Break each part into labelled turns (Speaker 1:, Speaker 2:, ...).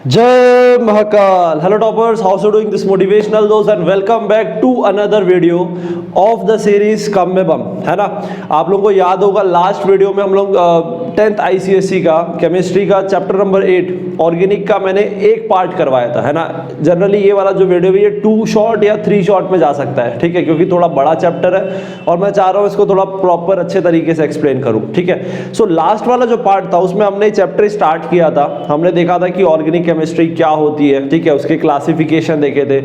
Speaker 1: जय Mahakal. Hello toppers, how are doing this motivational दोस्त and welcome back to another video of the series कम में बम, है ना। आप लोगों को याद होगा लास्ट वीडियो में हम लोग 10th ICSE का केमिस्ट्री का चैप्टर नंबर 8 ऑर्गेनिक का मैंने एक पार्ट करवाया था, है ना। जनरली ये वाला जो वीडियो है ये 2 शॉर्ट या 3 शॉर्ट में जा सकता है, ठीक है, क्योंकि थोड़ा बड़ा चैप्टर है और मैं चाह रहा हूँ इसको थोड़ा प्रॉपर अच्छे तरीके से एक्सप्लेन करूँ, ठीक है। सो लास्ट वाला जो पार्ट था उसमें हमने चैप्टर स्टार्ट किया था, हमने देखा था कि ऑर्गेनिक केमिस्ट्री क्या होती है, ठीक है, उसके क्लासिफिकेशन देखे थे,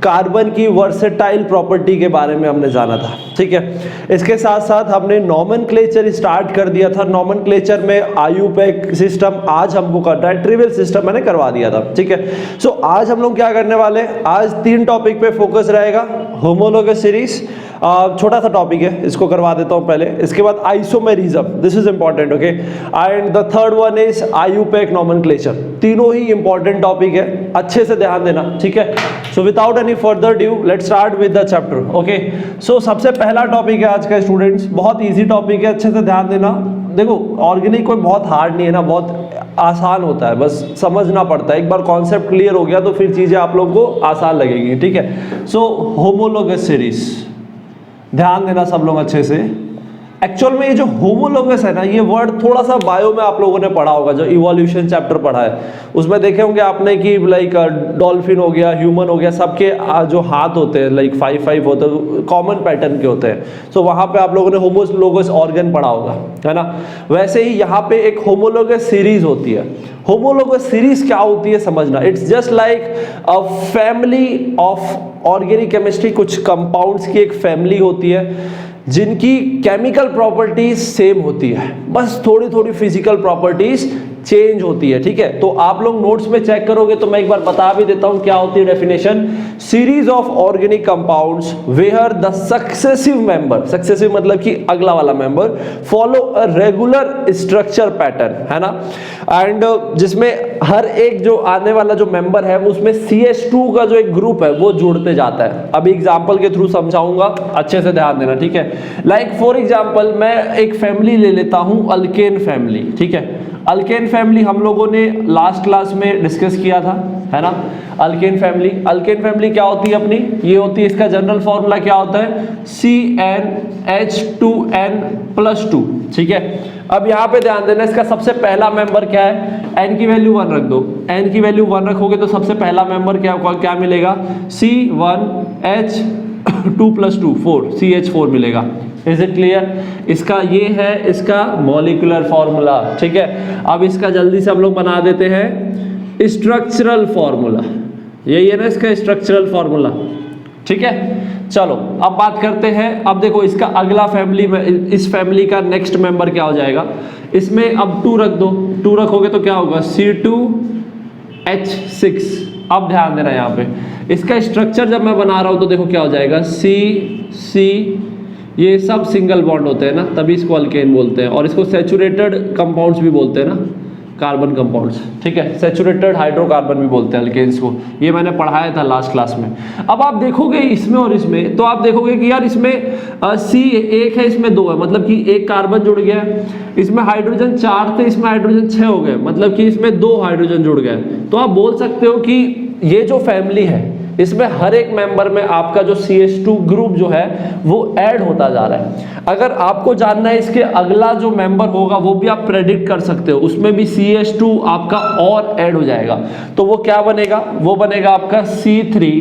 Speaker 1: कार्बन की वर्सेटाइल प्रॉपर्टी के बारे में हमने जाना था, ठीक है। इसके साथ साथ हमने नॉमेनक्लेचर स्टार्ट कर दिया था। नॉमेनक्लेचर में आयुपैक सिस्टम आज हमको करना है, ट्रिवियल सिस्टम मैंने करवा दिया था, ठीक है। सो आज हम लोग क्या करने वाले, आज 3 टॉपिक पे फोकस रहेगा। होमोलोगस सीरीज छोटा सा टॉपिक है, इसको करवा देता हूं पहले। इसके बाद isomerism, this is important, okay. And the third one is IUPAC nomenclature. तीनों ही इंपॉर्टेंट टॉपिक है, अच्छे से ध्यान देना, ठीक है। So without any further due let's start with the chapter, okay. So सबसे पहला टॉपिक है आज का स्टूडेंट्स, बहुत ईजी टॉपिक है, अच्छे से ध्यान देना। देखो ऑर्गेनिक कोई बहुत हार्ड नहीं है ना, बहुत आसान होता है, बस समझना पड़ता है। एक बार कॉन्सेप्ट क्लियर हो गया तो फिर चीजें आप लोगों को आसान लगेगी, ठीक है। सो होमोलोगस सीरीज, ध्यान देना सब लोग अच्छे से। एक्चुअल में ये जो होमोलोगस है ना, ये वर्ड थोड़ा सा बायो में आप लोगों ने पढ़ा होगा, जो इवोल्यूशन चैप्टर पढ़ा है उसमें देखे होंगे आपने कि लाइक डॉल्फिन हो गया, ह्यूमन हो गया, सबके जो हाथ होते हैं लाइक 5 होते हैं, कॉमन पैटर्न के होते हैं। सो वहां पे आप लोगों ने होमोलोगस ऑर्गन पढ़ा होगा, है ना। वैसे ही यहाँ पे एक होमोलोगस सीरीज होती है। होमोलोगस सीरीज क्या होती है समझना, it's just like a family of organic chemistry. कुछ कंपाउंड्स की एक फैमिली होती है जिनकी केमिकल प्रॉपर्टीज सेम होती है, बस थोड़ी थोड़ी फिजिकल प्रॉपर्टीज चेंज होती है, ठीक है। तो आप लोग नोट्स में चेक करोगे तो मैं एक बार बता भी देता हूं क्या होती है definition. Series of organic compounds where the successive member, successive मतलब कि अगला वाला member, follow a regular structure pattern, है ना। एंड जिसमें हर एक जो आने वाला जो मेंबर है उसमें CH2 का जो एक ग्रुप है वो जुड़ते जाता है। अभी एग्जांपल के थ्रू समझाऊंगा, अच्छे से ध्यान देना, ठीक है। लाइक फॉर एग्जांपल मैं एक फैमिली ले लेता हूं, अल्केन फैमिली, ठीक है। अल्केन फैमिली हम लोगों ने लास्ट क्लास में डिस्कस किया था, है ना। अल्केन फैमिली क्या होती है अपनी, ये होती है, इसका जनरल फॉर्मूला क्या होता है, CnH2n+2, ठीक है। अब यहाँ पे ध्यान देना, इसका सबसे पहला मेंबर क्या है, n की वैल्यू 1 रख दो। n की वैल्यू 1 रखोगे तो सबसे पहला मेंबर क्या मिलेगा, C1H2+2 4, CH4 मिलेगा। Is it clear? इसका ये है इसका मॉलिक्यूलर फॉर्मूला, ठीक है। अब इसका जल्दी से हम लोग बना देते हैं स्ट्रक्चरल फॉर्मूला। यही है ना इसका स्ट्रक्चरल फॉर्मूला, ठीक है। चलो अब बात करते हैं। अब देखो इसका अगला फैमिली में, इस फैमिली का नेक्स्ट मेंबर क्या हो जाएगा, इसमें अब 2 रख दो। 2 रखोगे तो क्या होगा, C2H6। अब ध्यान देना यहाँ पे, इसका स्ट्रक्चर जब मैं बना रहा हूं तो देखो क्या हो जाएगा, C, ये सब सिंगल बॉन्ड होते हैं ना, तभी इसको अल्केन बोलते हैं। और इसको सैचुरेटेड कंपाउंड्स भी बोलते हैं ना, कार्बन कंपाउंड्स, ठीक है। सैचुरेटेड हाइड्रोकार्बन भी बोलते हैं अल्केन्स को, ये मैंने पढ़ाया था लास्ट क्लास में। अब आप देखोगे इसमें और इसमें, तो आप देखोगे कि यार इसमें C 1 है, इसमें 2 है, मतलब कि एक कार्बन जुड़ गया। इसमें हाइड्रोजन 4 थे, इसमें हाइड्रोजन 6 हो गए, मतलब कि इसमें 2 हाइड्रोजन जुड़ गए। तो आप बोल सकते हो कि ये जो फैमिली है इसमें हर एक मेंबर में आपका जो CH2 ग्रुप जो है वो ऐड होता जा रहा है। अगर आपको जानना है इसके अगला जो मेंबर होगा वो भी आप प्रेडिक्ट कर सकते हो, उसमें भी CH2 आपका और ऐड हो जाएगा। तो वो क्या बनेगा, वो बनेगा आपका C3,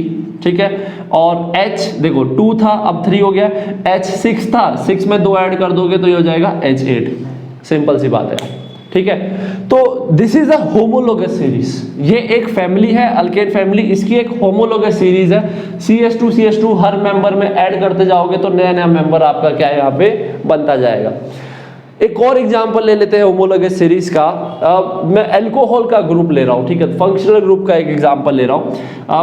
Speaker 1: ठीक है। और H देखो 2 था, अब 3 हो गया। H6 था, 6 में 2 ऐड कर दोगे तो ये हो जाएगा H8। सिंपल सी बात है, ठीक है। तो this is a homologous series, ये एक फैमिली है अल्केन फैमिली, इसकी एक होमोलोगस सीरीज है। CH2 हर मेंबर में ऐड करते जाओगे तो नया नया मेंबर आपका क्या है यहाँ पे बनता जाएगा। एक और एग्जांपल ले लेते हैं होमोलोगस सीरीज का। मैं अल्कोहल का ग्रुप ले रहा हूँ, ठीक है, फंक्शनल ग्रुप का एक एग्जांपल ले रहा हूँ।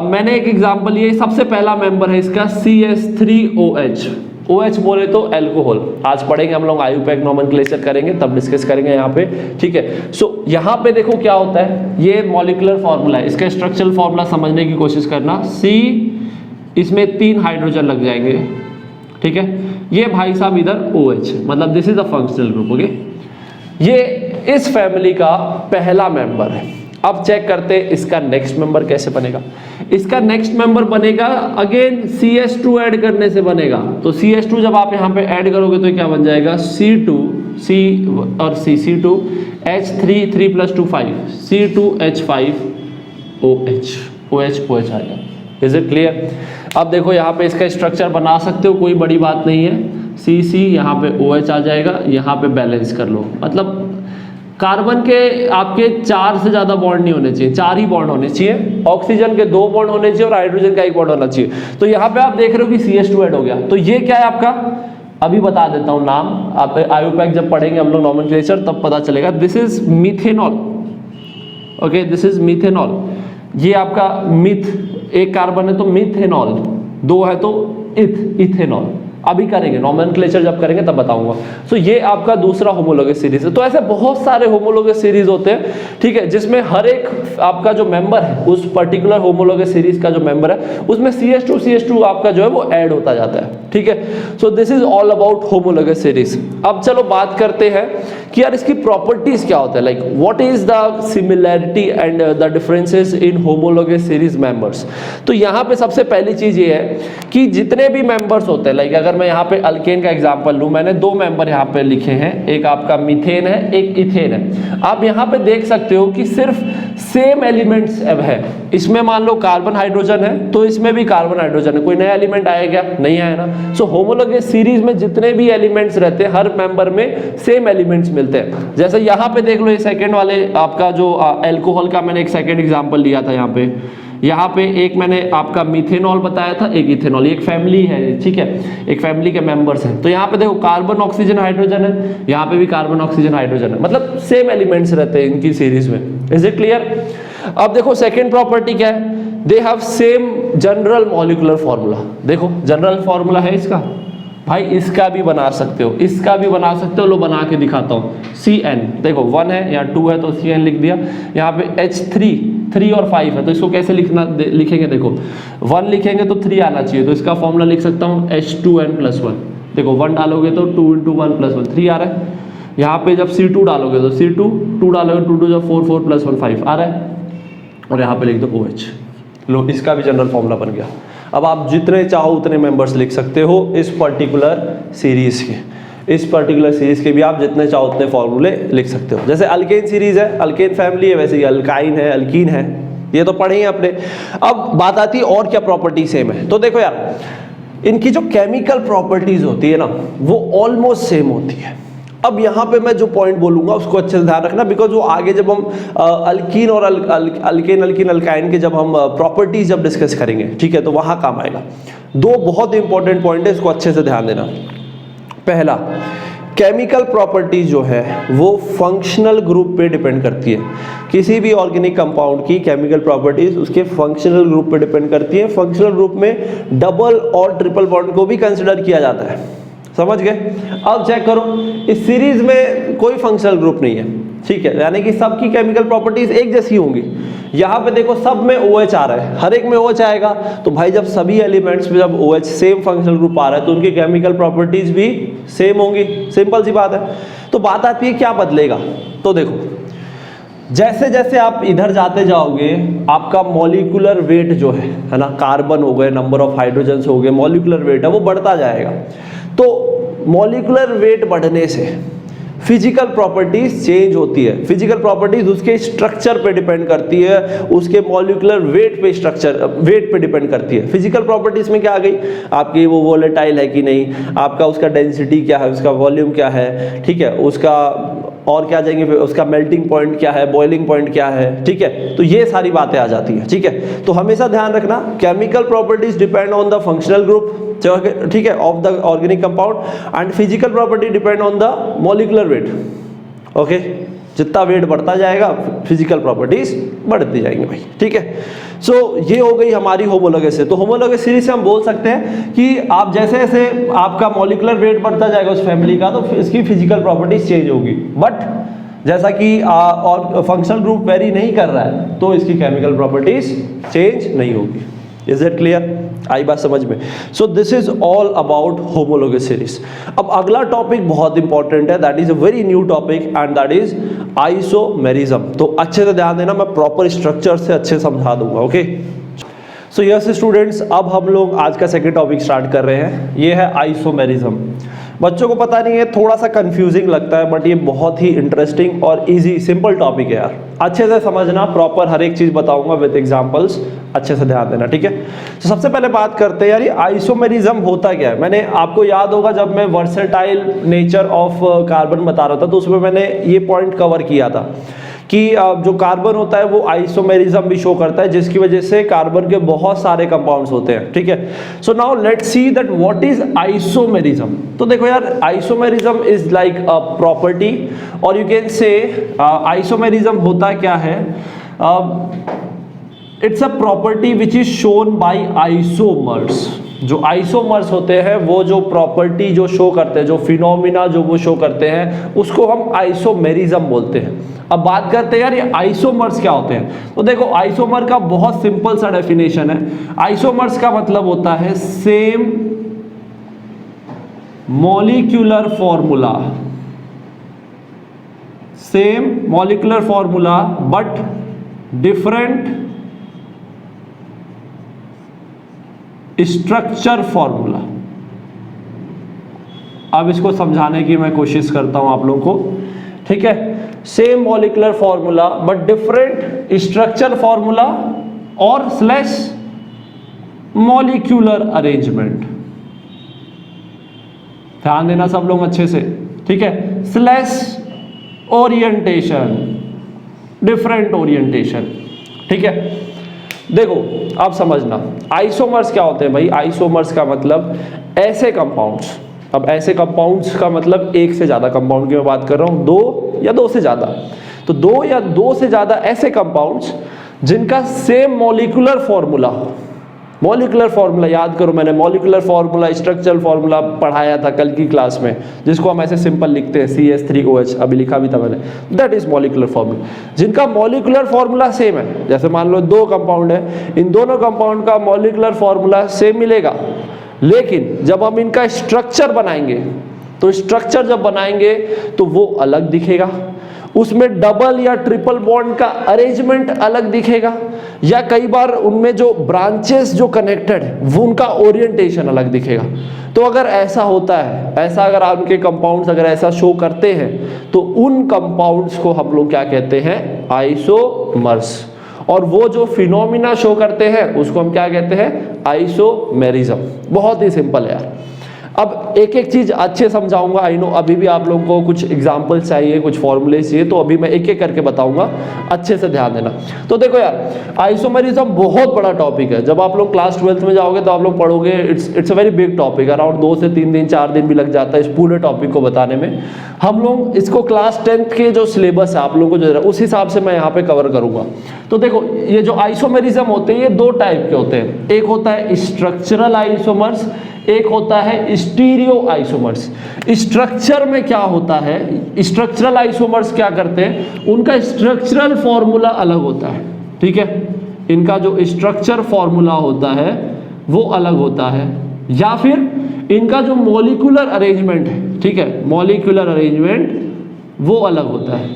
Speaker 1: मैंने एक एग्जांपल लिया, सबसे पहला मेंबर है इसका CH3OH। OH बोले तो अल्कोहल, आज पढ़ेंगे हम लोग, आयुपैक नॉमेनक्लेचर करेंगे तब डिस्कस करेंगे यहाँ पे, ठीक है। सो यहाँ पे देखो क्या होता है, ये मॉलिक्यूलर फॉर्मूला है, इसका स्ट्रक्चरल फॉर्मूला समझने की कोशिश करना। C, इसमें 3 हाइड्रोजन लग जाएंगे, ठीक है। ये भाई साहब इधर OH, मतलब this is a functional group, okay. ये इस फैमिली का पहला मेंबर है। अब चेक करते हैं इसका नेक्स्ट मेंबर कैसे बनेगा। इसका नेक्स्ट मेंबर बनेगा अगेन CH2 ऐड करने से बनेगा। तो CH2 जब आप यहाँ पे ऐड करोगे तो क्या बन जाएगा, C2 C और C2 H3 3 + 2 5 C2H5 OH आ गया। Is it clear? अब देखो यहाँ पे इसका स्ट्रक्चर बना सकते हो, कोई बड़ी बात नहीं है। CC यहाँ पे OH आ जाएगा, यहाँ पे बैलेंस कर लो। मतलब कार्बन के आपके 4 से ज़्यादा बॉन्ड नहीं होने चाहिए, 4 ही बॉन्ड होने चाहिए। ऑक्सीजन के 2 बॉन्ड होने चाहिए और हाइड्रोजन का 1 बॉन्ड होना चाहिए। तो यहाँ पे आप देख रहे हो कि CH2 ऐड हो गया। तो ये क्या है आपका, अभी बता देता हूँ नाम। आप IUPAC जब पढ़ेंगे हम लोग नॉमेनक्लेचर तब पता चलेगा। This is methanol. Okay, this is methanol. ये आपका मिथ, एक कार्बन है तो मिथेनॉल, 2 है तो इथेनॉल। अभी करेंगे नॉमेनक्लेचर जब करेंगे तब बताऊंगा। सो ये आपका दूसरा होमोलोगस सीरीज है। तो ऐसे बहुत सारे होमोलोगस सीरीज होते हैं, ठीक है, जिसमें हर एक आपका जो मेंबर है उस पर्टिकुलर होमोलोगस सीरीज का जो मेंबर है उसमें CH2 आपका जो है वो ऐड होता जाता है, ठीक है। So this is all about homologous series. अब चलो बात करते हैं कि यार इसकी प्रॉपर्टीज क्या होता है, like what is the similarity and the differences in homologous series members. तो यहाँ पे सबसे पहली चीज ये है कि जितने भी मेंबर्स होते हैं, लाइक अगर मैं यहाँ पे अल्केन का एग्जांपल लूं, मैंने 2 मेंबर यहाँ पे लिखे हैं, एक आपका मीथेन है, एक इथेन है। आप यहाँ पे देख सकते हो कि सिर्फ सेम एलिमेंट्स है। इसमें मान लो कार्बन हाइड्रोजन है तो इसमें भी कार्बन हाइड्रोजन है। कोई नया एलिमेंट आया क्या? नहीं आया ना। सो होमोलोगस सीरीज में जितने भी एलिमेंट्स रहते हैं हर मेंबर में सेम एलिमेंट्स मिलते हैं। जैसे यहाँ पे देख लो, ये सेकंड वाले आपका जो अल्कोहल का मैंने एक सेकंड एग्जांपल लिया था। यहाँ पे एक मैंने आपका मिथेनॉल बताया था, एक इथेनॉल, एक फैमिली है, ठीक है, एक फैमिली के मेंबर्स हैं। तो यहाँ पे देखो कार्बन ऑक्सीजन हाइड्रोजन है, यहाँ पे भी कार्बन ऑक्सीजन हाइड्रोजन है, मतलब सेम एलिमेंट्स रहते हैं इनकी सीरीज में। Is it clear? अब देखो सेकेंड प्रॉपर्टी क्या है, they have same general molecular formula. देखो जनरल फॉर्मूला है इसका, भाई इसका भी बना सकते हो, इसका भी बना सकते हो। लो बना के दिखाता हूँ। CN देखो 1 है, यहाँ 2 है तो CN लिख दिया। यहाँ पे H3 3 और 5 है तो इसको कैसे लिखेंगे, देखो 1 लिखेंगे तो 3 आना चाहिए, तो इसका फॉर्मूला लिख सकता हूँ H2n+1। देखो 1 डालोगे तो 2 × 1 + 1 3 आ रहा है। यहाँ पे जब C2 डालोगे तो C2 2 डालोगे 2 2 जब 4 4 + 1 5 आ रहा है, और यहाँ पे लिख दो OH। लो इसका भी जनरल फॉर्मूला बन गया। अब आप जितने चाहो उतने मेंबर्स लिख सकते हो इस पर्टिकुलर सीरीज के भी आप जितने चाहो उतने फॉर्मूले लिख सकते हो। जैसे अल्केन सीरीज है, अल्केन फैमिली है, वैसे ही अल्काइन है, अल्कीन है, ये तो पढ़े ही आपने। अब बात आती है और क्या प्रॉपर्टी सेम है। तो देखो यार, इनकी जो केमिकल प्रॉपर्टीज होती है ना वो ऑलमोस्ट सेम होती है। अब यहाँ पे मैं जो पॉइंट बोलूंगा उसको अच्छे से ध्यान रखना, बिकॉज वो आगे जब हम अल्कीन और अल्केन अल्काइन के जब हम प्रॉपर्टीज जब डिस्कस करेंगे, ठीक है, तो वहाँ काम आएगा। 2 बहुत इंपॉर्टेंट पॉइंट है, इसको अच्छे से ध्यान देना। पहला, केमिकल प्रॉपर्टीज जो है वो फंक्शनल ग्रुप पे डिपेंड करती है। किसी भी ऑर्गेनिक कंपाउंड की केमिकल प्रॉपर्टीज उसके फंक्शनल ग्रुप पे डिपेंड करती है। फंक्शनल ग्रुप में डबल और ट्रिपल बॉन्ड को भी कंसिडर किया जाता है, समझ गए। अब चेक करो, इस सीरीज में कोई फंक्शनल ग्रुप नहीं है, ठीक है, यानी कि सबकी केमिकल प्रॉपर्टीज एक जैसी होंगी। यहाँ पे देखो सब में OH आ रहा है, हर एक में OH आएगा, तो भाई जब सभी एलिमेंट्स में जब OH सेम फंक्शनल ग्रुप आ रहा है तो उनकी केमिकल प्रॉपर्टीज भी सेम होंगी, सिंपल सी बात है। तो बात आती है क्या बदलेगा। तो देखो जैसे जैसे आप इधर जाते जाओगे आपका मॉलिक्यूलर वेट जो है ना, कार्बन हो गए, नंबर ऑफ हाइड्रोजन हो गए, मॉलिक्यूलर वेट है वो बढ़ता जाएगा। तो मॉलिक्यूलर वेट बढ़ने से फिजिकल प्रॉपर्टीज चेंज होती है। फिजिकल प्रॉपर्टीज उसके स्ट्रक्चर पे डिपेंड करती है, उसके मॉलिक्यूलर वेट पे डिपेंड करती है। फिजिकल प्रॉपर्टीज में क्या आ गई आपकी, वो वोलेटाइल है कि नहीं, आपका उसका डेंसिटी क्या है, उसका वॉल्यूम क्या है, ठीक है, उसका और क्या जाएंगे, उसका मेल्टिंग पॉइंट क्या है, बॉइलिंग पॉइंट क्या है, ठीक है। तो ये सारी बातें आ जाती हैं, ठीक है। तो हमेशा ध्यान रखना, chemical properties depend on the functional group, ठीक है, of the organic compound, and physical property depend on the molecular weight. Okay, जितना वेट बढ़ता जाएगा फिजिकल प्रॉपर्टीज बढ़ती जाएंगी भाई, ठीक है। सो ये हो गई हमारी होमोलोगस से। तो होमोलोगस सीरीज से हम बोल सकते हैं कि आप जैसे जैसे आपका मॉलिक्यूलर वेट बढ़ता जाएगा उस फैमिली का, तो इसकी फिजिकल प्रॉपर्टीज चेंज होगी। बट जैसा कि और फंक्शनल ग्रुप वेरी नहीं कर रहा है तो इसकी केमिकल प्रॉपर्टीज चेंज नहीं होगी। Is it clear? आई बात समझ में? So this is all about homologous series. अब अगला टॉपिक बहुत इंपॉर्टेंट है, that is a very new topic and that is isomerism. तो अच्छे से ध्यान देना, मैं प्रॉपर स्ट्रक्चर से अच्छे समझा दूंगा। ओके, सो यस स्टूडेंट्स, अब हम लोग आज का सेकंड टॉपिक स्टार्ट कर रहे हैं, ये है आइसोमेरिज्म। बच्चों को पता नहीं है, थोड़ा सा कंफ्यूजिंग लगता है, बट ये बहुत ही इंटरेस्टिंग और इजी सिंपल टॉपिक है यार। अच्छे से समझना, प्रॉपर हर एक चीज बताऊंगा विद एग्जांपल्स, अच्छे से ध्यान देना, ठीक है? तो सबसे पहले बात करते हैं यार, ये आइसोमेरिज्म होता क्या है। मैंने आपको याद होगा जब मैं वर्सेटाइल नेचर ऑफ कार्बन बता रहा था, तो उसमें मैंने ये पॉइंट कवर किया था कि जो कार्बन होता है वो आइसोमेरिज्म भी शो करता है, जिसकी वजह से कार्बन के बहुत सारे कंपाउंड्स होते हैं, ठीक है? So now let's see that what is isomerism. तो देखो यार, isomerism is like a property, और यू कैन से आइसोमेरिज्म होता क्या है, it's a property which is shown by isomers. जो आइसोमर्स होते हैं वो जो प्रॉपर्टी जो शो करते हैं, जो फिनोमिना जो वो शो करते हैं, उसको हम आइसोमेरिज्म बोलते हैं। अब बात करते हैं यार ये आइसोमर्स क्या होते हैं। तो देखो, आइसोमर का बहुत सिंपल सा डेफिनेशन है। आइसोमर्स का मतलब होता है same molecular formula, same molecular formula but different structure formula. अब इसको समझाने की मैं कोशिश करता हूं आप लोगों को, ठीक है? Same molecular formula but different structure formula और स्लैश मॉलिक्यूलर अरेंजमेंट। ध्यान देना सब लोग अच्छे से, ठीक है? स्लैश ओरिएंटेशन, डिफरेंट ओरिएंटेशन, ठीक है? देखो आप समझना, आइसोमर्स क्या होते हैं भाई। आइसोमर्स का मतलब ऐसे कंपाउंड्स, अब ऐसे कंपाउंड्स का मतलब एक से ज्यादा कंपाउंड की मैं बात कर रहा हूं, दो या दो से ज्यादा। तो दो या दो से ज्यादा ऐसे कंपाउंड्स जिनका सेम मॉलिक्यूलर फॉर्मूला हो। मॉलिक्यूलर फॉर्मूला याद करो, मैंने मॉलिक्यूलर फॉर्मूला, स्ट्रक्चरल फॉर्मूला पढ़ाया था कल की क्लास में, जिसको हम ऐसे सिंपल लिखते हैं CH3OH, अभी लिखा भी था मैंने, दैट इज मॉलिक्यूलर फॉर्मूला। जिनका मॉलिक्यूलर फॉर्मूला सेम है, जैसे मान लो दो कंपाउंड है, इन दोनों कंपाउंड का मॉलिक्यूलर फॉर्मूला सेम मिलेगा, लेकिन जब हम इनका स्ट्रक्चर बनाएंगे, तो स्ट्रक्चर जब बनाएंगे तो वो अलग दिखेगा, उसमें डबल या ट्रिपल बॉन्ड का अरेंजमेंट अलग दिखेगा, या कई बार उनमें जो ब्रांचेस जो कनेक्टेड है वो उनका ओरिएंटेशन अलग दिखेगा। तो अगर ऐसा होता है, ऐसा अगर आपके कंपाउंड्स अगर ऐसा शो करते हैं, तो उन कंपाउंड्स को हम लोग क्या कहते हैं, आइसोमर्स। और वो जो फिनोमिना शो करते हैं उसको हम क्या कहते हैं, आइसोमेरिज्म। बहुत ही सिंपल है यार। अब एक एक चीज अच्छे समझाऊंगा, आई नो अभी भी आप लोगों को कुछ एग्जांपल चाहिए, कुछ फॉर्मूले चाहिए, तो अभी मैं एक एक करके बताऊंगा, अच्छे से ध्यान देना। तो देखो यार, आइसोमेरिज्म बहुत बड़ा टॉपिक है। जब आप लोग क्लास 12th में जाओगे तो आप लोग पढ़ोगे, it's a very big topic, around 2 से 3 दिन 4 दिन भी लग जाता है इस पूरे टॉपिक को बताने में। हम लोग इसको क्लास 10th के जो सिलेबस है आप लोगों को जो है उस हिसाब से मैं यहाँ पे कवर करूंगा। तो देखो, ये जो आइसोमेरिज्म होते हैं ये दो टाइप के होते हैं। एक होता है स्ट्रक्चरल आइसोमर्स, एक होता है स्टीरियो आइसोमर्स। स्ट्रक्चर में क्या होता है, स्ट्रक्चरल आइसोमर्स क्या करते हैं, उनका स्ट्रक्चरल फॉर्मूला अलग होता है, ठीक है? इनका जो स्ट्रक्चर फॉर्मूला होता है वो अलग होता है, या फिर इनका जो मॉलिक्यूलर अरेंजमेंट है, ठीक है, मॉलिक्यूलर अरेंजमेंट वो अलग होता है,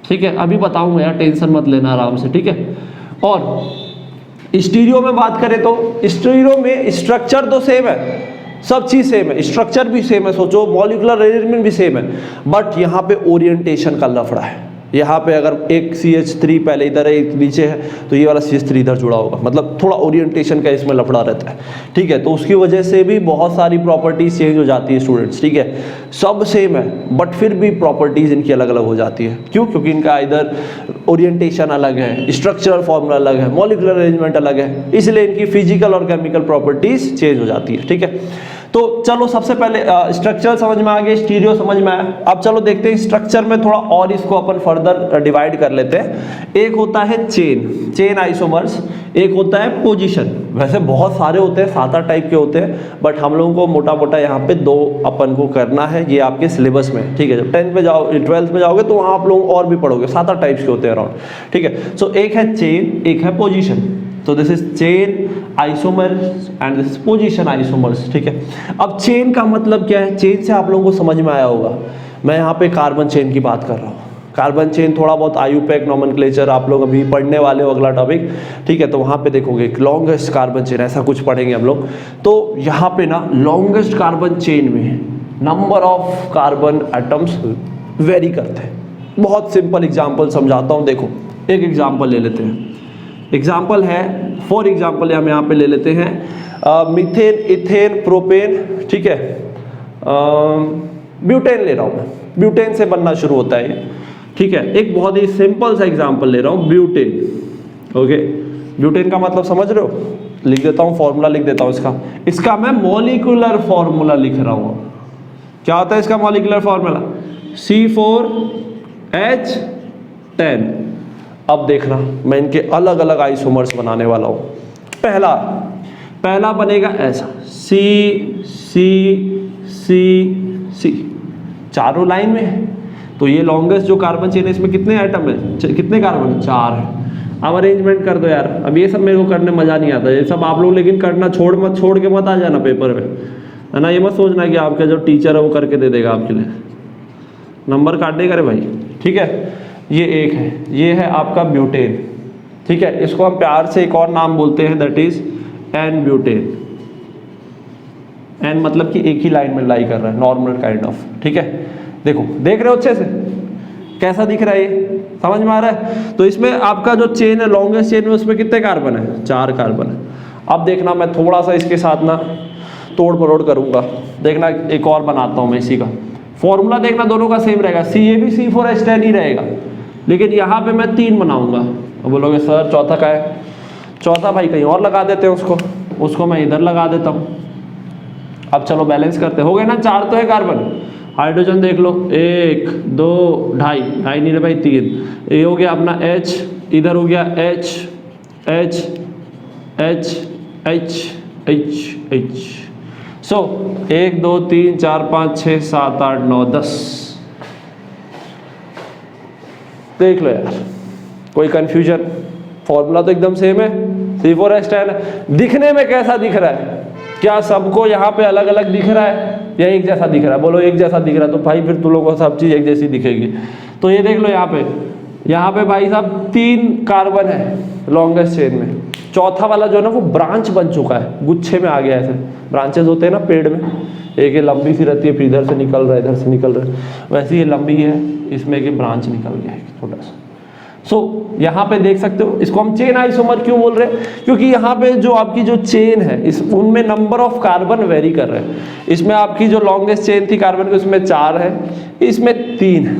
Speaker 1: ठीक है? अभी बताऊंगा यार, टेंशन मत लेना, आराम से, ठीक है? और स्टीरियो में बात करें तो स्टीरियो में स्ट्रक्चर तो सेम है, सब चीज सेम है, स्ट्रक्चर भी सेम है, सोचो मॉलिक्यूलर अरेंजमेंट भी सेम है, बट यहाँ पे ओरिएंटेशन का लफड़ा है। यहाँ पे अगर एक CH3 पहले इधर है, एक नीचे है, तो ये वाला CH3 इधर जुड़ा होगा, मतलब थोड़ा ओरिएंटेशन का इसमें लफड़ा रहता है, ठीक है? तो उसकी वजह से भी बहुत सारी प्रॉपर्टीज चेंज हो जाती है स्टूडेंट्स, ठीक है? सब सेम है बट फिर भी प्रॉपर्टीज इनकी अलग अलग हो जाती है। क्यों? क्योंकि इनका इधर ओरिएंटेशन अलग है, स्ट्रक्चरल फॉर्मूला अलग है, मॉलिक्यूलर अरेंजमेंट अलग है, इसलिए इनकी फिजिकल और केमिकल प्रॉपर्टीज चेंज हो जाती है, ठीक है? तो चलो सबसे पहले स्ट्रक्चर समझ में आ गया, स्टीरियो समझ में आया। अब चलो देखते हैं स्ट्रक्चर में थोड़ा और इसको अपन फर्दर डिवाइड कर लेते हैं। एक होता है चेन आइसोमर्स, एक होता है पोजीशन। वैसे बहुत सारे होते हैं, 7-8 टाइप के होते हैं, बट हम लोगों को मोटा मोटा यहाँ पे 2 अपन को करना है, ये आपके सिलेबस में, ठीक है? जब 10th में जाओ 12th में जाओगे तो वहाँ आप लोग और भी पढ़ोगे, 7-8 टाइप्स के होते हैं अराउंड, ठीक है? सो एक है चेन, एक है पोजीशन। तो this is chain isomers and this is position isomers, ठीक है। अब चेन का मतलब क्या है, चेन से आप लोगों को समझ में आया होगा, मैं यहाँ पे कार्बन चेन की बात कर रहा हूँ। कार्बन चेन थोड़ा बहुत आयुपैक नोमेनक्लेचर आप लोग अभी पढ़ने वाले हो, अगला टॉपिक, ठीक है, तो वहाँ पे देखोगे लॉन्गेस्ट कार्बन चेन ऐसा कुछ पढ़ेंगे हम लोग। तो यहाँ पे ना लॉन्गेस्ट कार्बन चेन में number of carbon atoms very करते हैं। बहुत सिंपल एग्जांपल समझाता हूँ, देखो एक एग्जांपल ले लेते हैं। एग्जांपल है, फॉर एग्जांपल हम यहाँ पे ले लेते हैं मीथेन, इथेन, प्रोपेन, ठीक है, ब्यूटेन ले रहा हूँ मैं, ब्यूटेन से बनना शुरू होता है ये, ठीक है। एक बहुत ही सिंपल सा एग्जांपल ले रहा हूँ, ब्यूटेन, ओके। ब्यूटेन का मतलब समझ रहे हो, लिख देता हूँ, फॉर्मूला लिख देता हूँ इसका मैं मॉलिक्यूलर फॉर्मूला लिख रहा हूँ। क्या होता है इसका मॉलिक्यूलर फॉर्मूला, C4H10। अब देखना मैं इनके अलग अलग आइसोमर्स बनाने वाला हूँ। पहला बनेगा ऐसा, C, चारों लाइन में है, तो ये लॉन्गेस्ट जो कार्बन चेन है इसमें कितने एटम है, कितने कार्बन है, 4 है। अब अरेंजमेंट कर दो यार, अब ये सब मेरे को करने मजा नहीं आता, ये सब आप लोग लेकिन करना छोड़ के मत आ जाना पेपर में, है ना। ये मत सोचना कि आपका जो टीचर है वो करके दे देगा आपके लिए, नंबर काट देगा रे भाई, ठीक है। ये एक है, ये है आपका ब्यूटेन, ठीक है। इसको हम प्यार से एक और नाम बोलते हैं, that is n butane. N मतलब कि एक ही लाइन में लाई कर रहा है, नॉर्मल काइंड ऑफ, ठीक है। देखो देख रहे हो अच्छे से कैसा दिख रहा है, ये समझ में आ रहा है। तो इसमें आपका जो चेन है, लॉन्गेस्ट चेन में, उसमें कितने कार्बन है, 4 कार्बन है। अब देखना मैं थोड़ा सा इसके साथ ना तोड़ मरोड़ करूंगा, देखना एक और बनाता हूं मैं इसी का फॉर्मूला, देखना दोनों का सेम रहेगा, ये भी C4H10 ही रहेगा, लेकिन यहाँ पे मैं 3 बनाऊंगा। अब बोलोगे सर चौथा का है, चौथा भाई कहीं और लगा देते हैं, उसको मैं इधर लगा देता हूँ। अब चलो बैलेंस करते, हो गए ना, 4 तो है कार्बन, हाइड्रोजन देख लो, 1 2 ढाई नहीं रे भाई 3, ये हो गया अपना H, इधर हो गया H, सो 1 2 3 4 5 6 7 8 9 10। देख लो यार, कोई कंफ्यूजन, फॉर्मूला तो एकदम सेम है, C4H10 है। दिखने में कैसा दिख रहा है, क्या सबको यहाँ पे अलग अलग दिख रहा है या एक जैसा दिख रहा है, बोलो एक जैसा दिख रहा है, तो भाई फिर तुम लोगों को सब चीज़ एक जैसी दिखेगी। तो ये देख लो यहाँ पे भाई साहब 3 कार्बन है लॉन्गेस्ट चेन में, चौथा वाला जो है ना वो ब्रांच बन चुका है, गुच्छे में आ गया, ऐसे ब्रांचेस होते हैं ना पेड़ में, एक ये लंबी सी रहती है, फिर इधर से निकल रहा है, इधर से निकल रहा है, वैसे ये लंबी है, इसमें एक ब्रांच निकल गया है छोटा सा। सो यहाँ पे देख सकते हो, इसको हम चेन आइसोमर क्यों बोल रहे हैं, क्योंकि यहाँ पे जो आपकी जो चेन है उनमें नंबर ऑफ कार्बन वेरी कर रहे हैं। इसमें आपकी जो लॉन्गेस्ट चेन थी कार्बन की, उसमें 4 है, इसमें 3 है,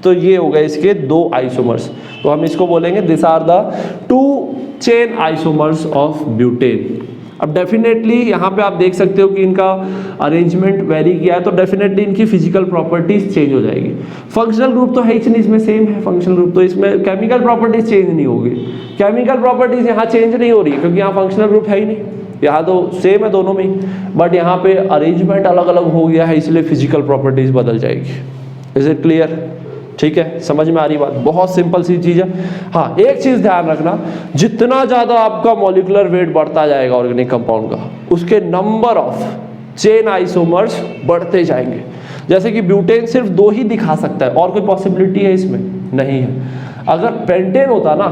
Speaker 1: तो ये हो गए इसके 2 आइसोमर्स। तो हम इसको बोलेंगे this are the 2 chain isomers of butane. अब डेफिनेटली यहाँ पे आप देख सकते हो कि इनका अरेंजमेंट वेरी किया है, तो डेफिनेटली इनकी फिजिकल प्रॉपर्टीज चेंज हो जाएगी। फंक्शनल ग्रुप तो है ही नहीं, इसमें सेम है फंक्शनल ग्रुप, तो इसमें केमिकल प्रॉपर्टीज चेंज नहीं होगी। केमिकल प्रॉपर्टीज यहाँ चेंज नहीं हो रही क्योंकि यहाँ फंक्शनल ग्रुप है ही नहीं, यहाँ तो सेम है दोनों में, बट यहाँ पे अरेंजमेंट अलग अलग हो गया है, इसलिए फिजिकल प्रॉपर्टीज बदल जाएगी। इज इट क्लियर, ठीक है, समझ में आ रही बात, बहुत सिंपल सी चीज है। हाँ एक चीज ध्यान रखना, जितना ज्यादा आपका मॉलिक्यूलर वेट बढ़ता जाएगा ऑर्गेनिक कंपाउंड का, उसके नंबर ऑफ चेन आइसोमर्स बढ़ते जाएंगे। जैसे कि ब्यूटेन सिर्फ 2 ही दिखा सकता है, और कोई पॉसिबिलिटी है इसमें नहीं है। अगर पेंटेन होता ना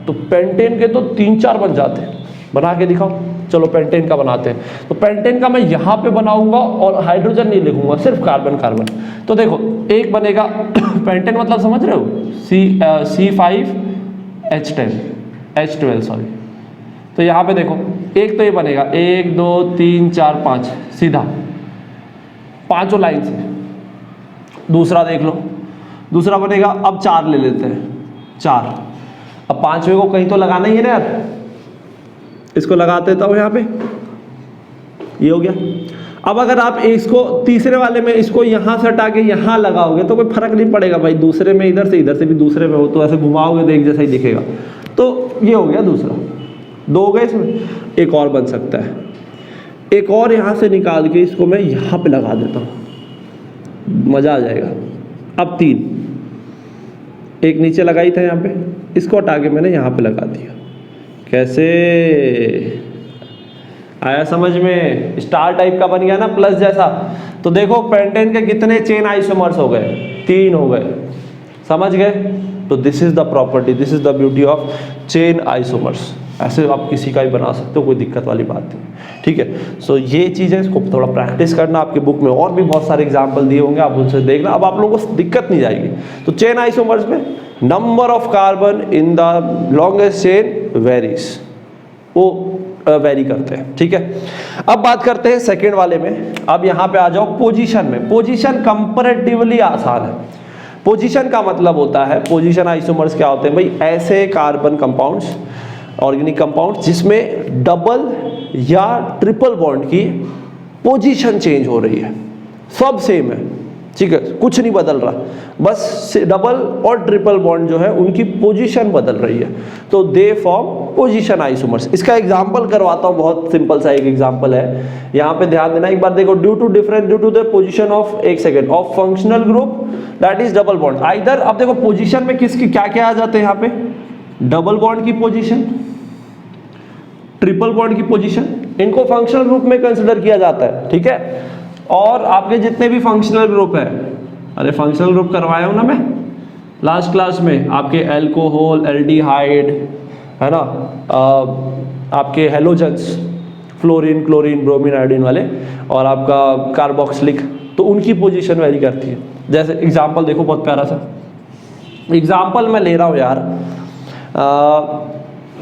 Speaker 1: तो पेंटेन के तो 3-4 बन जाते। बना के दिखाओ, चलो पेंटेन का बनाते हैं। तो पेंटेन का मैं यहाँ पे बनाऊंगा और हाइड्रोजन नहीं लिखूंगा, सिर्फ कार्बन कार्बन। तो देखो एक बनेगा पेंटेन मतलब समझ रहे हो, C5H12 सॉरी। तो यहाँ पे देखो एक तो ये बनेगा 1 2 3 4 5 सीधा 5 लाइन से। दूसरा देख लो, दूसरा बनेगा, अब 4 ले लेते हैं, 4। अब 5वें को कहीं तो लगाना ही है ना यार, इसको लगा देता हूं यहाँ पे, ये हो गया। अब अगर आप इसको तीसरे वाले में इसको यहाँ से हटा के यहाँ लगाओगे तो कोई फर्क नहीं पड़ेगा भाई, दूसरे में इधर से भी दूसरे में हो तो ऐसे घुमाओगे तो एक जैसा ही दिखेगा। तो ये हो गया दूसरा, 2 हो गए। इसमें एक और बन सकता है, एक और यहाँ से निकाल के इसको मैं यहाँ पे लगा देता हूँ, मजा आ जाएगा। अब 3, एक नीचे लगाई था यहाँ पे, इसको हटा के मैंने यहाँ पे लगा दिया। कैसे, आया समझ में? स्टार टाइप का बन गया ना, प्लस जैसा। तो देखो पेंटेन के कितने चेन आइसोमर्स हो गए? 3 हो गए। समझ गए? तो this is the property, this is the beauty of chain isomers. ऐसे आप किसी का भी बना सकते हो, कोई दिक्कत वाली बात नहीं। ठीक है, सो ये चीज़ें इसको थोड़ा प्रैक्टिस करना। आपके बुक में और भी बहुत सारे एग्जाम्पल दिए होंगे, आप उनसे देखना, अब आप लोगों को दिक्कत नहीं जाएगी। तो चेन आइसोमर्स में number of carbon in the longest chain varies, वो वेरी करते हैं। ठीक है, अब बात करते हैं सेकेंड वाले में। अब यहाँ पे आ जाओ पोजीशन में। पोजीशन कंपैरेटिवली आसान है। पोजीशन का मतलब होता है, पोजीशन आइसोमर्स क्या होते हैं भाई? ऐसे कार्बन कंपाउंड्स, ऑर्गेनिक कंपाउंड्स जिसमें डबल या ट्रिपल बॉन्ड की पोजीशन चेंज हो रही है, सब सेम है। ठीक है, कुछ नहीं बदल रहा, बस डबल और ट्रिपल बॉन्ड जो है उनकी पोजीशन बदल रही है, तो दे फॉर्म पोजीशन आइसोमर्स। इसका एग्जांपल करवाता हूँ, बहुत सिंपल सा एक एग्जांपल है, यहाँ पे ध्यान देना एक बार। देखो, due to the position of, एक second, of functional group that is double bond either. अब देखो पोजीशन में किसकी क्या क्या आ जाते हैं यहाँ पे? डबल बॉन्ड की पोजीशन, ट्रिपल बॉन्ड की पोजीशन, इनको फंक्शनल ग्रुप में कंसिडर किया जाता है। ठीक है, और आपके जितने भी फंक्शनल ग्रुप है, अरे फंक्शनल ग्रुप करवाया हूं ना मैं लास्ट क्लास में, आपके एल्कोहल, एल्डिहाइड, है ना, आपके halogens, fluorine, chlorine, bromine, iodine वाले, और आपका कार्बोक्सिलिक, तो उनकी पोजीशन वेरी करती है। जैसे एग्जांपल देखो, बहुत प्यारा सा एग्जांपल मैं ले रहा हूँ यार,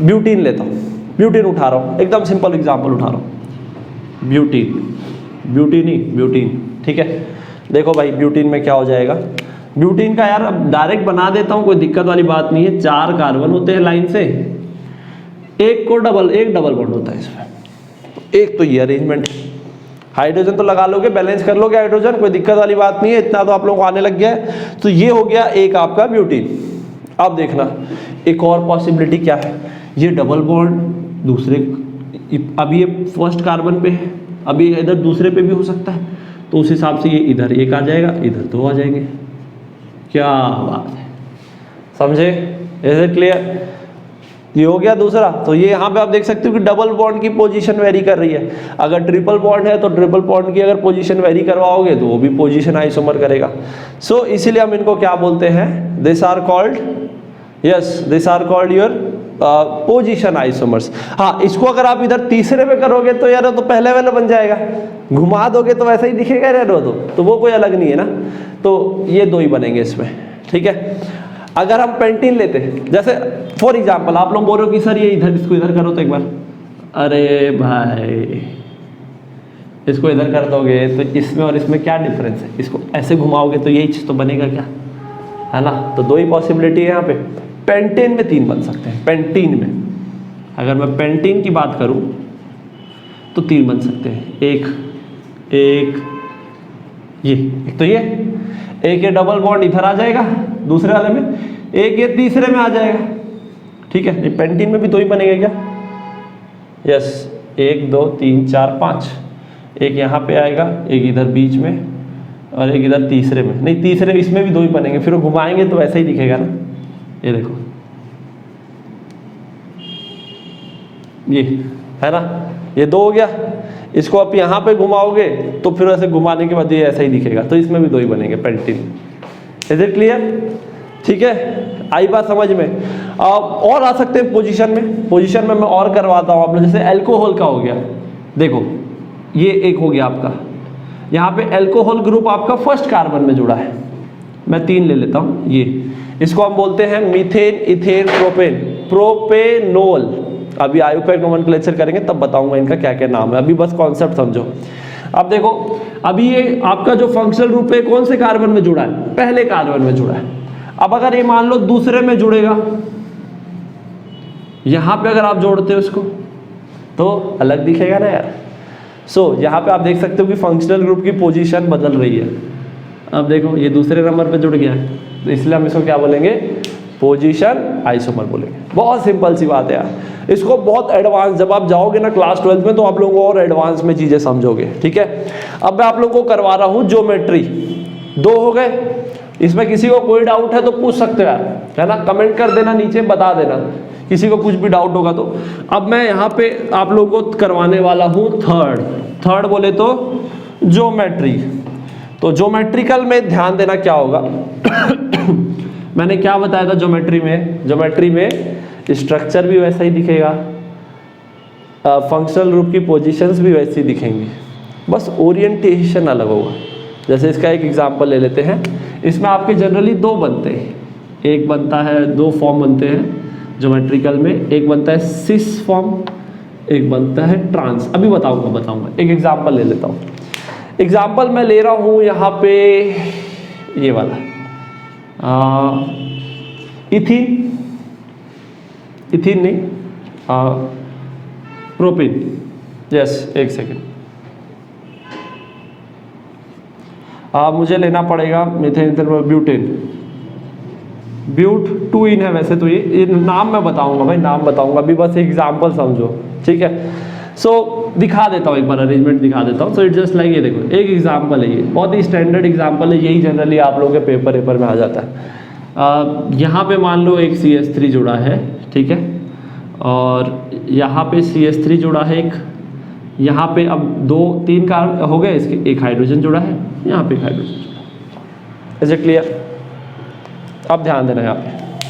Speaker 1: ब्यूटीन लेता हूँ, ब्यूटीन उठा रहा हूँ, एकदम सिंपल एग्जांपल उठा रहा हूँ, ब्यूटीन। ठीक है, देखो भाई ब्यूटीन में क्या हो जाएगा? ब्यूटीन का यार अब डायरेक्ट बना देता हूँ, कोई दिक्कत वाली बात नहीं है। 4 कार्बन होते हैं लाइन से, एक डबल बॉन्ड होता है इसमें। एक तो ये अरेंजमेंट, हाइड्रोजन तो लगा लोगे, बैलेंस कर लोगे हाइड्रोजन, कोई दिक्कत वाली बात नहीं है, इतना तो आप लोगों को आने लग गया है। तो ये हो गया एक आपका ब्यूटीन। अब देखना एक और पॉसिबिलिटी क्या है, ये डबल बॉन्ड दूसरे, अभी ये फर्स्ट कार्बन पे है, अभी इधर दूसरे पे भी हो सकता है, तो उस हिसाब से ये इधर एक आ जाएगा, इधर 2 आ जाएंगे। क्या बात है, समझे? Is it clear? ये हो गया दूसरा। तो ये यहाँ पे आप देख सकते हो कि डबल बॉन्ड की पोजीशन वेरी कर रही है। अगर ट्रिपल बॉन्ड है तो ट्रिपल बॉन्ड की अगर पोजीशन वेरी करवाओगे तो वो भी पोजीशन आइसोमर करेगा। सो इसीलिए हम इनको क्या बोलते हैं? This are called, yes, this are called your position isomers. हाँ, इसको अगर आप इधर तीसरे में करोगे तो यार तो पहले वाला बन जाएगा, घुमा दोगे तो वैसा ही दिखेगा यार, तो वो कोई अलग नहीं है ना। तो ये 2 ही बनेंगे इसमें। ठीक है, अगर हम पेंटीन लेते हैं, जैसे फॉर एग्जांपल आप लोग बोल रहे हो कि सर ये इधर, इसको इधर करो तो एक बार, अरे भाई इसको इधर कर दोगे तो इसमें और इसमें क्या डिफरेंस है? इसको ऐसे घुमाओगे तो यही चीज़ तो बनेगा क्या, है ना। तो 2 ही पॉसिबिलिटी है यहाँ पे। पेंटेन में 3 बन सकते हैं। पेंटीन में अगर मैं पेंटीन की बात करूं तो 3 बन सकते हैं। एक तो ये एक ये डबल बॉन्ड इधर आ जाएगा दूसरे वाले में, एक ये तीसरे में आ जाएगा। ठीक है, ये पेंटीन में भी 2 ही बनेंगे क्या? यस, 1 2 3 4 5, एक यहाँ पे आएगा, एक इधर बीच में, और एक इधर तीसरे में। नहीं, तीसरे इसमें भी 2 ही बनेंगे, फिर वो घुमाएंगे तो ऐसा ही दिखेगा ना। ये देखो, ये है ना, ये 2 हो गया। इसको आप यहाँ पे घुमाओगे तो फिर ऐसे घुमाने के बाद ये ऐसा ही दिखेगा, तो इसमें भी 2 ही बनेंगे पेंटीन। Is it clear? ठीक है, आई बात समझ में? और आ सकते हैं पोजीशन में मैं और करवाता हूँ आप लोग। जैसे अल्कोहल का हो गया, देखो ये एक हो गया आपका, यहाँ पे अल्कोहल ग्रुप आपका फर्स्ट कार्बन में जुड़ा है। मैं 3 ले लेता हूँ, ये इसको हम बोलते हैं मीथेन, इथेन, प्रोपेनोल। अभी आयुपैक नोमेनक्लेचर करेंगे तब बताऊंगा इनका क्या क्या नाम है, अभी बस कॉन्सेप्ट समझो। अब देखो, अभी ये आपका जो फंक्शनल ग्रुप है कौन से कार्बन में जुड़ा है? पहले कार्बन में जुड़ा है। अब अगर ये मान लो दूसरे में जुड़ेगा, यहां पे अगर आप जोड़ते हो इसको तो अलग दिखेगा ना यार। सो यहाँ पे आप देख सकते हो कि फंक्शनल ग्रुप की पोजीशन बदल रही है। अब देखो ये दूसरे नंबर पे जुड़ गया है, तो इसलिए हम इसको क्या बोलेंगे? पोजीशन आइसोमर बोलेंगे। बहुत सिंपल सी बात है यार। इसको बहुत एडवांस, जब आप जाओगे ना क्लास 12 में तो आप लोगों को और एडवांस में चीजें समझोगे। ठीक है, अब मैं आप लोगों को करवा रहा हूं ज्योमेट्री। 2 हो गए, इसमें किसी को कोई डाउट है तो पूछ सकते हो यार, है ना, कमेंट कर देना नीचे, बता देना किसी को कुछ भी डाउट होगा तो। अब मैं यहाँ पे आप लोगों को करवाने वाला हूँ थर्ड बोले तो ज्योमेट्री। तो ज्योमेट्रिकल में ध्यान देना क्या होगा मैंने क्या बताया था ज्योमेट्री में स्ट्रक्चर भी वैसा ही दिखेगा, फंक्शनल ग्रुप की पोजीशंस भी वैसी दिखेंगी, बस ओरिएंटेशन अलग होगा। जैसे इसका एक एग्जांपल ले लेते हैं, इसमें आपके जनरली दो बनते हैं, एक बनता है, दो फॉर्म बनते हैं ज्योमेट्रिकल में, एक बनता है सिस फॉर्म, एक बनता है ट्रांस। अभी बताऊंगा एक एग्जांपल ले लेता हूँ। एग्जांपल मैं ले रहा हूँ यहाँ पे ये वाला इथीन नहीं, प्रोपिन, यस, एक सेकेंड, मुझे लेना पड़ेगा मिथेन ब्यूट 2 इन है वैसे तो, ये नाम मैं बताऊंगा भाई, नाम बताऊंगा, अभी बस एग्जांपल समझो, ठीक है। सो दिखा देता हूँ, एक बार अरेंजमेंट दिखा देता हूँ। सो इट जस्ट लाइक, ये देखो एक एग्जांपल है, ये बहुत ही स्टैंडर्ड एग्जांपल है, यही जनरली आप लोगों के पेपर में आ जाता है। यहाँ पे मान लो एक CH3 जुड़ा है, ठीक है, और यहाँ पे CH3 जुड़ा है एक, यहाँ पे अब 2-3 कार्बन हो गए इसके, एक हाइड्रोजन जुड़ा है, यहाँ पे एक हाइड्रोजन जुड़ा। Is it clear? अब ध्यान देना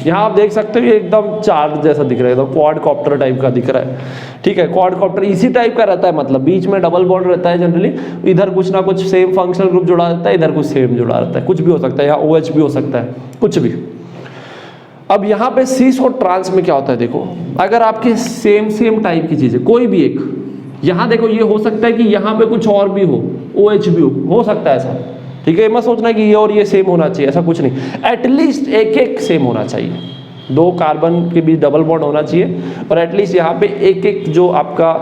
Speaker 1: यहाँ आप देख सकते हो ये एकदम चार्ज जैसा दिख रहा है, एकदम क्वाडकॉप्टर टाइप का दिख रहा है, ठीक है। क्वाडकॉप्टर इसी टाइप का रहता है, मतलब बीच में डबल बॉन्ड रहता है जनरली, इधर कुछ ना कुछ सेम फंक्शनल ग्रुप जुड़ा रहता है, इधर कुछ सेम जुड़ा रहता है, कुछ भी हो सकता है, यहाँ OH भी हो सकता है, कुछ भी। अब यहाँ पे सिस और ट्रांस में क्या होता है, देखो अगर आपके सेम टाइप की चीज़ें कोई भी एक, यहाँ देखो ये हो सकता है कि यहाँ पे कुछ और भी हो, OH भी हो सकता है ऐसा, ठीक है। मत सोचना कि ये और ये सेम होना चाहिए, ऐसा कुछ नहीं, एटलीस्ट एक सेम होना चाहिए, 2 कार्बन के बीच डबल बॉन्ड होना चाहिए, और एटलीस्ट यहाँ पे एक जो आपका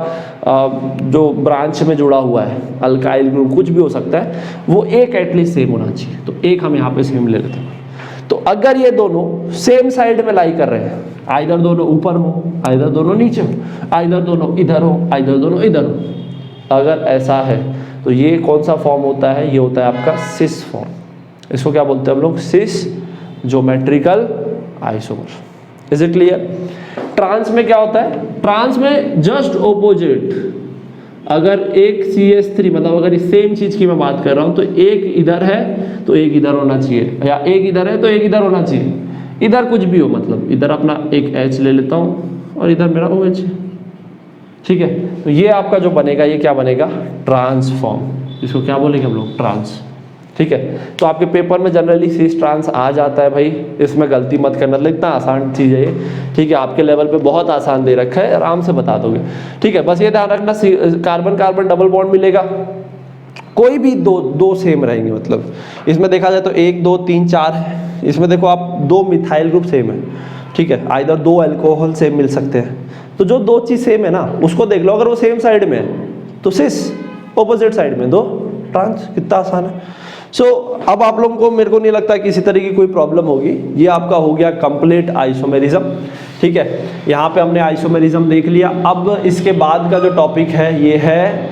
Speaker 1: जो ब्रांच में जुड़ा हुआ है अल्काइल ग्रुप कुछ भी हो सकता है, वो एक एटलीस्ट सेम होना चाहिए। तो एक हम यहाँ पे सेम ले लेते हैं। तो अगर ये दोनों सेम साइड में लाई कर रहे हैं, आइदर दोनों ऊपर हो, आइदर दोनों नीचे हो, आइदर दोनों इधर हो, आइदर दोनों इधर हो, अगर ऐसा है तो ये कौन सा फॉर्म होता है, ये होता है आपका सिस फॉर्म। इसको क्या बोलते हैं हम लोग, cis geometrical isomer. Is it clear? Trans में क्या होता है, ट्रांस में जस्ट ऑपोजिट, अगर एक CH3 मतलब अगर इस सेम चीज की मैं बात कर रहा हूं तो एक इधर है तो एक इधर होना चाहिए, या एक इधर है तो एक इधर होना चाहिए, इधर कुछ भी हो, मतलब इधर अपना एक H ले लेता हूं और इधर मेरा OH, ठीक है। तो ये आपका जो बनेगा, ये क्या बनेगा, ट्रांसफॉर्म। इसको क्या बोलेंगे हम लोग, ट्रांस, ठीक है। तो आपके पेपर में जनरली सिस ट्रांस आ जाता है भाई, इसमें गलती मत करना, इतना आसान चीज़ है ये, ठीक है। आपके लेवल पे बहुत आसान दे रखा है, आराम से बता दोगे, ठीक है। बस ये ध्यान रखना, कार्बन कार्बन डबल बॉन्ड मिलेगा, कोई भी दो सेम रहेंगे, मतलब इसमें देखा जाए तो 1 2 3 4 है, इसमें देखो आप 2 मिथाइल ग्रुप सेम है, ठीक है, आइदर 2 अल्कोहल सेम मिल सकते हैं। तो जो 2 चीज़ सेम है ना उसको देख लो, अगर वो सेम साइड में है तो सिस, ऑपोजिट साइड में 2 ट्रांस, कितना आसान है। सो अब आप लोगों को, मेरे को नहीं लगता किसी तरह की कोई प्रॉब्लम होगी। ये आपका हो गया कंप्लीट आइसोमेरिज्म, ठीक है। यहाँ पे हमने आइसोमेरिज्म देख लिया। अब इसके बाद का जो टॉपिक है ये है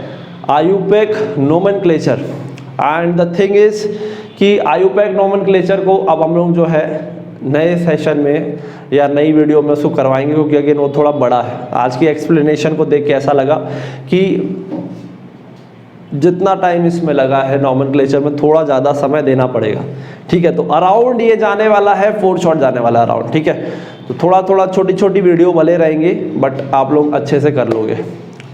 Speaker 1: IUPAC nomenclature, and the thing is कि आयुपेक नोमेनक्लेचर को अब हम लोग जो है नए सेशन में या नई वीडियो में उसको करवाएंगे, क्योंकि अगेन वो थोड़ा बड़ा है। आज की एक्सप्लेनेशन को देख के ऐसा लगा कि जितना टाइम इसमें लगा है नॉमेनक्लेचर में, थोड़ा ज़्यादा समय देना पड़ेगा, ठीक है। तो अराउंड ये जाने वाला है 4 शॉट जाने वाला है अराउंड, ठीक है। तो थोड़ा छोटी वीडियो भले रहेंगे, बट आप लोग अच्छे से कर लोगे,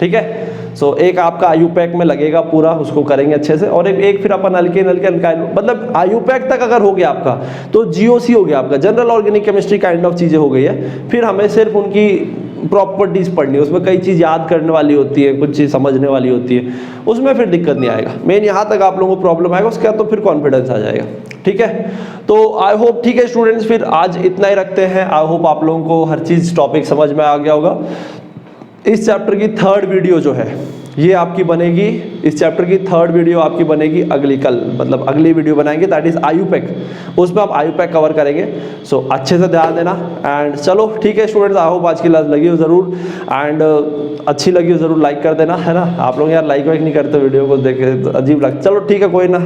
Speaker 1: ठीक है। सो एक आपका आयुपैक में लगेगा पूरा, उसको करेंगे अच्छे से, और एक फिर अपन अल्केन मतलब आयुपैक तक अगर हो गया आपका तो GOC हो गया आपका, general organic chemistry kind of चीज़ें हो गई है। फिर हमें सिर्फ उनकी प्रॉपर्टीज पढ़नी है, उसमें कई चीज़ याद करने वाली होती है, कुछ चीज़ समझने वाली होती है, उसमें फिर दिक्कत नहीं आएगा। मेन यहाँ तक आप लोगों को प्रॉब्लम आएगा, उसके बाद तो फिर कॉन्फिडेंस आ जाएगा, ठीक है। तो आई होप, ठीक है स्टूडेंट्स, फिर आज इतना ही रखते हैं। आई होप आप लोगों को हर चीज़ टॉपिक समझ में आ गया होगा। इस चैप्टर की 3rd वीडियो जो है ये आपकी बनेगी, इस चैप्टर की 3rd वीडियो आपकी बनेगी कल, मतलब अगली वीडियो बनाएंगे, दैट इज आयुपैक, उसमें आप आयुपैक कवर करेंगे। सो अच्छे से ध्यान देना। एंड चलो ठीक है स्टूडेंट्स, आई होप आज की क्लास लगी हो ज़रूर, एंड अच्छी लगी हो ज़रूर लाइक कर देना, है ना। आप लोग यार लाइक वाइक नहीं करते वीडियो को देख के, अजीब लगता। चलो ठीक है, कोई ना।